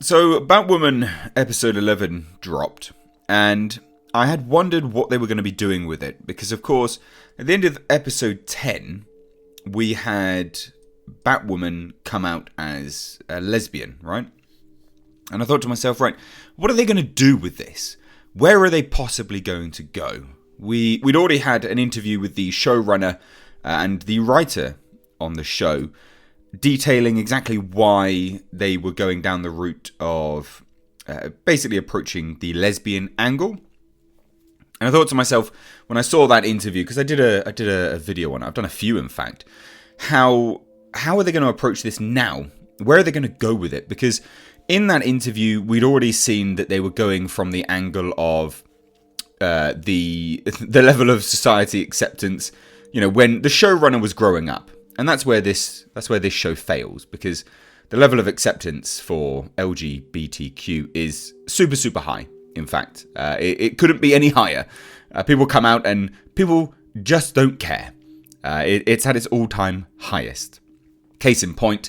So, Batwoman episode 11 dropped, and I had wondered what they were going to be doing with it, because of course, at the end of episode 10, we had Batwoman come out as a lesbian, right? And I thought to myself, right, what are they going to do with this? Where are they possibly going to go? We'd already had an interview with the showrunner and the writer on the show, detailing exactly why they were going down the route of basically approaching the lesbian angle. And I thought to myself, when I saw that interview, because I did a video on it, I've done a few in fact, how are they going to approach this now? Where are they going to go with it? Because in that interview, we'd already seen that they were going from the angle of the level of society acceptance, you know, when the showrunner was growing up. And that's where this show fails, because the level of acceptance for LGBTQ is super, super high. In fact, it couldn't be any higher. People come out and people just don't care. It's at its all-time highest. Case in point,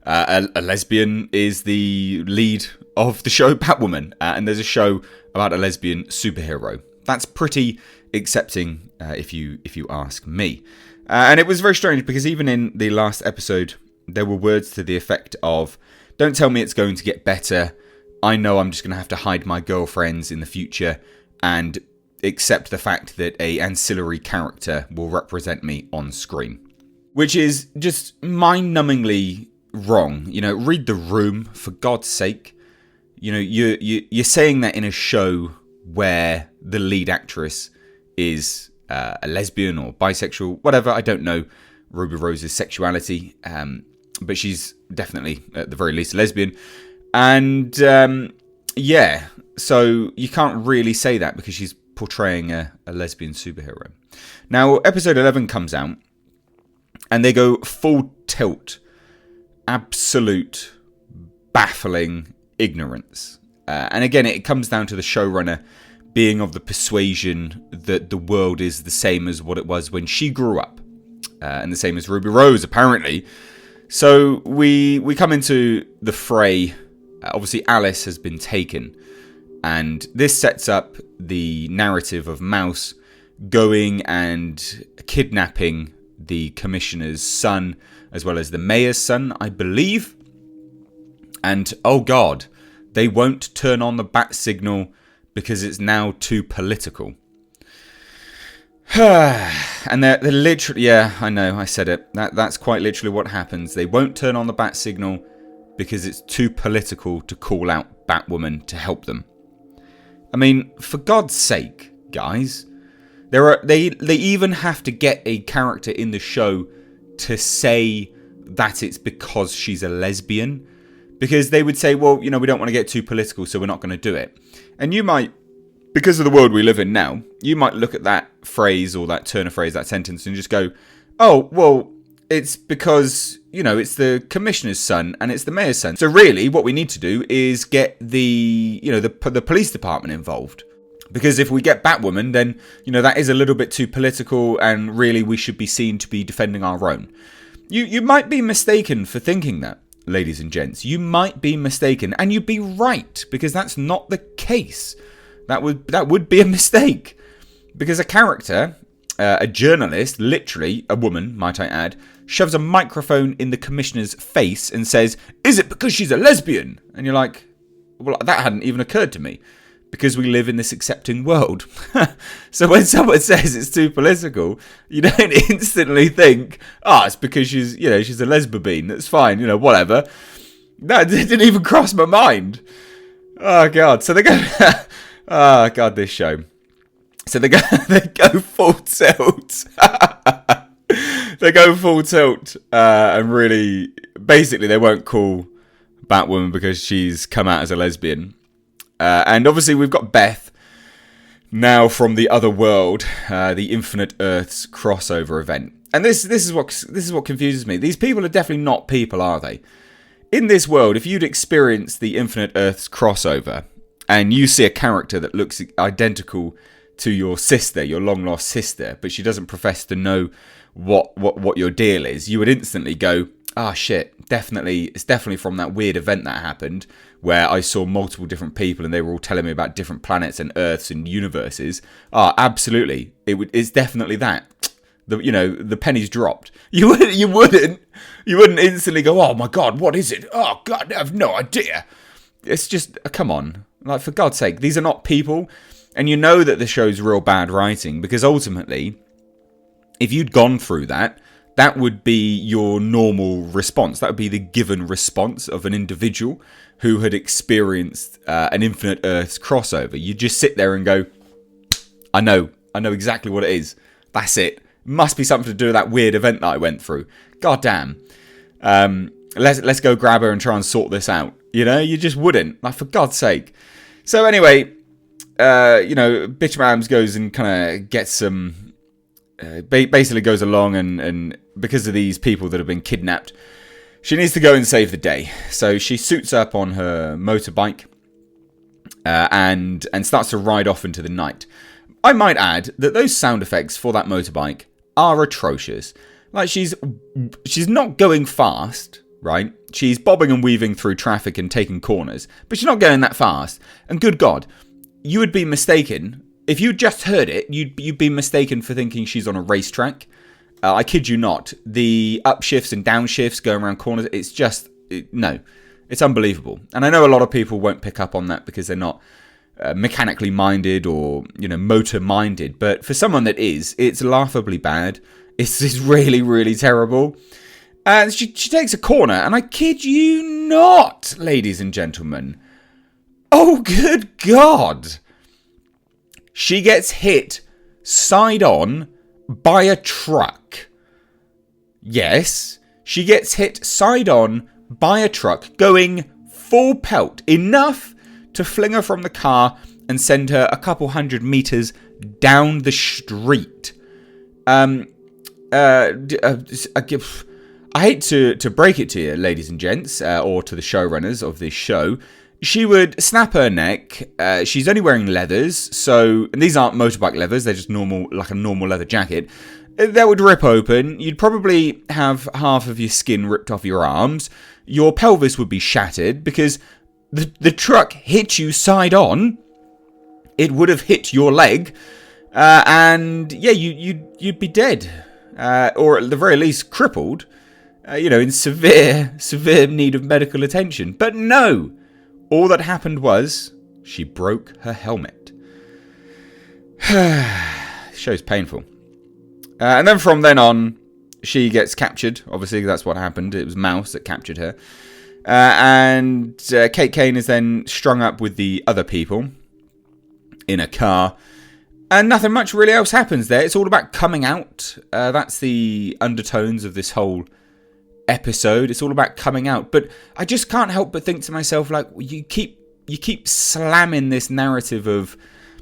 a lesbian is the lead of the show Batwoman, and there's a show about a lesbian superhero. That's pretty accepting, if you ask me. And it was very strange because even in the last episode, there were words to the effect of, "Don't tell me it's going to get better. I know I'm just going to have to hide my girlfriends in the future and accept the fact that a ancillary character will represent me on screen." Which is just mind-numbingly wrong. You know, read the room, for God's sake. You know, you're saying that in a show where the lead actress is a lesbian or bisexual, whatever. I don't know Ruby Rose's sexuality, but she's definitely, at the very least, a lesbian. And yeah, so you can't really say that because she's portraying a lesbian superhero. Now, episode 11 comes out, and they go full tilt, absolute baffling ignorance. And again, it comes down to the showrunner being of the persuasion that the world is the same as what it was when she grew up. And the same as Ruby Rose, apparently. So we come into the fray. Obviously, Alice has been taken. And this sets up the narrative of Mouse going and kidnapping the commissioner's son, as well as the mayor's son, I believe. And, oh God, they won't turn on the bat signal because it's now too political. And they're literally, yeah, I know, I said it. That's quite literally what happens. They won't turn on the bat signal because it's too political to call out Batwoman to help them. I mean, for God's sake, guys, they even have to get a character in the show to say that it's because she's a lesbian. Because they would say, well, you know, we don't want to get too political, so we're not going to do it. And you might, because of the world we live in now, you might look at that phrase or that turn of phrase, that sentence, and just go, oh, well, it's because, you know, it's the commissioner's son and it's the mayor's son. So really, what we need to do is get the police department involved. Because if we get Batwoman, then, you know, that is a little bit too political, and really we should be seen to be defending our own. You might be mistaken for thinking that. Ladies and gents, you might be mistaken, and you'd be right, because that's not the case. That would be a mistake, because a character, a journalist, literally a woman, might I add, shoves a microphone in the commissioner's face and says, "Is it because she's a lesbian?" And you're like, well, that hadn't even occurred to me, because we live in this accepting world. So when someone says it's too political, you don't instantly think, it's because she's a lesbian. That's fine, you know, whatever. That didn't even cross my mind. Oh, God. So they go, oh, God, this show. So they go full tilt. They go full tilt, and really, basically, they won't call Batwoman because she's come out as a lesbian. And obviously we've got Beth now from the other world, the Infinite Earths crossover event. And this is what confuses me. These people are definitely not people, are they? In this world, if you'd experienced the Infinite Earths crossover and you see a character that looks identical to your sister, your long lost sister, but she doesn't profess to know what your deal is, you would instantly go, shit, definitely, it's definitely from that weird event that happened where I saw multiple different people and they were all telling me about different planets and Earths and universes. Absolutely, it's definitely that. The pennies dropped. You wouldn't instantly go, oh my god, what is it? Oh god, I have no idea. It's just, come on, like, for God's sake, these are not people, and you know that the show's real bad writing, because ultimately, if you'd gone through that would be your normal response. That would be the given response of an individual who had experienced an Infinite Earths crossover. You just sit there and go, I know exactly what it is. That's it. Must be something to do with that weird event that I went through. God damn. Let's go grab her and try and sort this out. You just wouldn't. Like, for God's sake. So anyway, Bitch Mams goes and kind of gets some... basically goes along and because of these people that have been kidnapped, she needs to go and save the day. So she suits up on her motorbike and starts to ride off into the night. I might add that those sound effects for that motorbike are atrocious. Like, she's not going fast, right? She's bobbing and weaving through traffic and taking corners, but she's not going that fast. And good God, you would be mistaken. If you just heard it, you'd be mistaken for thinking she's on a racetrack. I kid you not. The upshifts and downshifts going around corners, it's just... no. It's unbelievable. And I know a lot of people won't pick up on that because they're not mechanically minded or, motor minded. But for someone that is, it's laughably bad. It's really, really terrible. And she takes a corner, and I kid you not, ladies and gentlemen. Oh, good God. She gets hit side on by a truck. Yes, she gets hit side on by a truck going full pelt, enough to fling her from the car and send her a couple 100 meters down the street. I hate to break it to you, ladies and gents, or to the showrunners of this show. She would snap her neck. She's only wearing leathers, and these aren't motorbike leathers, they're just normal, like a normal leather jacket. That would rip open. You'd probably have half of your skin ripped off your arms. Your pelvis would be shattered because the truck hit you side on. It would have hit your leg, and yeah, you'd be dead, or at the very least crippled. In severe need of medical attention. But no. All that happened was she broke her helmet. Show's painful. And then from then on, she gets captured. Obviously, that's what happened. It was Mouse that captured her. And Kate Kane is then strung up with the other people in a car. And nothing much really else happens there. It's all about coming out. That's the undertones of this whole episode. It's all about coming out, but I just can't help but think to myself, like, you keep slamming this narrative of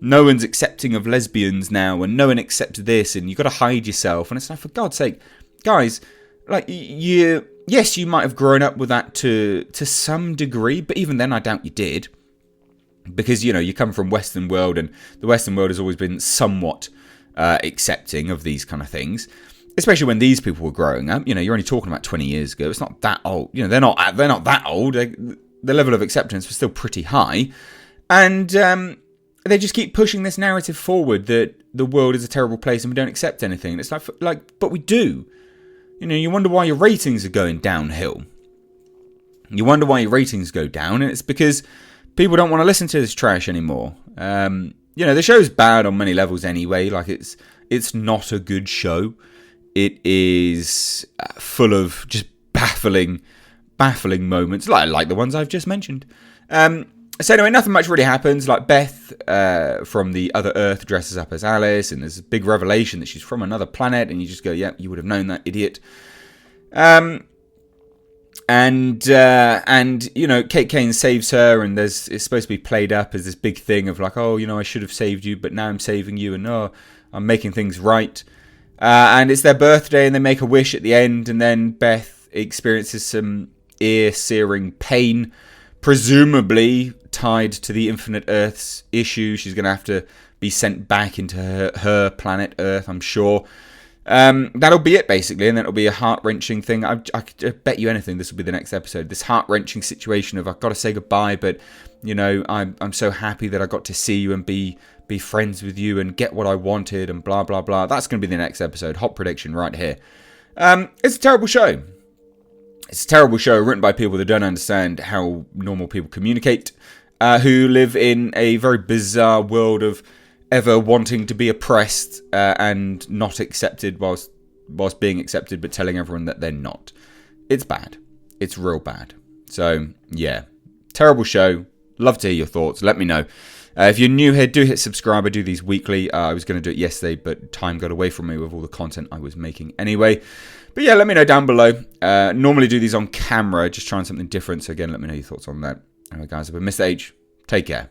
no one's accepting of lesbians now, and no one accepts this, and you got to hide yourself. And it's like, for God's sake, guys, like, yes, you might have grown up with that to some degree, but even then, I doubt you did, because you come from Western world, and the Western world has always been somewhat accepting of these kind of things. Especially when these people were growing up, you're only talking about 20 years ago. It's not that old. They're not that old. The level of acceptance was still pretty high, and they just keep pushing this narrative forward that the world is a terrible place and we don't accept anything. And it's like, but we do. You wonder why your ratings are going downhill. You wonder why your ratings go down, and it's because people don't want to listen to this trash anymore. The show's bad on many levels anyway. Like, it's not a good show. It is full of just baffling moments, like the ones I've just mentioned. So anyway, nothing much really happens. Like, Beth from the other Earth dresses up as Alice, and there's a big revelation that she's from another planet, and you just go, yeah, you would have known that, idiot. And Kate Kane saves her, and it's supposed to be played up as this big thing of like, oh, I should have saved you, but now I'm saving you, and I'm making things right. And it's their birthday, and they make a wish at the end, and then Beth experiences some ear-searing pain, presumably tied to the Infinite Earths issue. She's going to have to be sent back into her planet Earth, I'm sure. That'll be it, basically, and then it'll be a heart-wrenching thing. I could bet you anything this will be the next episode. This heart-wrenching situation of I've got to say goodbye, but, I'm so happy that I got to see you and be friends with you and get what I wanted and blah, blah, blah. That's going to be the next episode. Hot prediction right here. It's a terrible show. It's a terrible show written by people that don't understand how normal people communicate, who live in a very bizarre world of ever wanting to be oppressed and not accepted whilst being accepted, but telling everyone that they're not. It's bad. It's real bad. So, yeah. Terrible show. Love to hear your thoughts. Let me know. If you're new here, do hit subscribe. I do these weekly. I was going to do it yesterday, but time got away from me with all the content I was making anyway. But yeah, let me know down below. Normally do these on camera, just trying something different. So again, let me know your thoughts on that. Anyway, guys, I've been Mr. H. Take care.